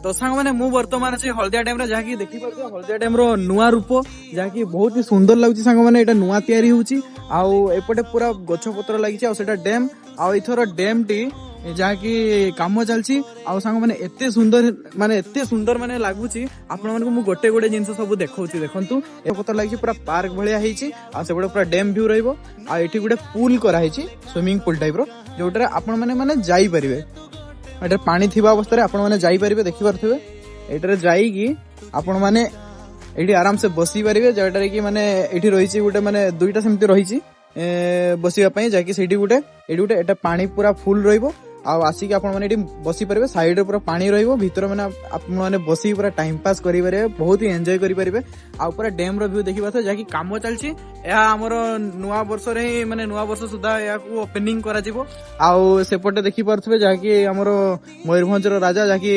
तो सांग मैंने मु वर्तमान अच्छे हल्दिया डैम रे जहाँकि देखि पारुछ हल्दिया डैम रो नुआ रूप जहाँकि बहुत ही सुंदर लगुच सांग मैंने एटा नुआ तैयारी होउची आउ एपटे पूरा गछ पत्र लागिଛି आउ सेटा डैम आउ इथर डैम टी जहाँकि काम चलछि आउ सांग मैंने एते सुंदर माने लागुची आपण मानकु मु गोटे गोटे जिंस सब देखौची देखंतु ए पत्र लागिछि पूरा पार्क भलिया हेछि आ सेबडे पूरा डैम व्यू रहइबो आ एठी गुटे पूल करा हेछि स्विमिंग पूल टाइप रो जोटरे आपण माने जाई परिबे एटा पानी थिबा अवस्था रे आपण माने जाई परिबे देखि परथिबे एटारे जाई कि आपण माने एठी आराम से बसी परिबे जेटारे कि माने एठी रहिछि गुटे माने दुईटा सेमति रहिछि बसिबा पई जाकि सेठी गुटे एठी गुटे एटा पानी पूरा फुल रहइबो आ आसी कि आपण माने एठी बसी परिबे साइड रे पूरा पानी रहइबो भीतर माने आपण माने बसी पूरा टाइम पास करि परिबे बहुत ही एन्जॉय करि परिबे आ पूरा डैम रो व्यू देखि पाथो जाकि काम चलछि या हमर नुवा वर्ष रे माने नुवा वर्ष सुधा या को ओपनिंग करा जिवो आ सेपटे देखि परथबे जाकि हमर मयूरभंज रो राजा जाकि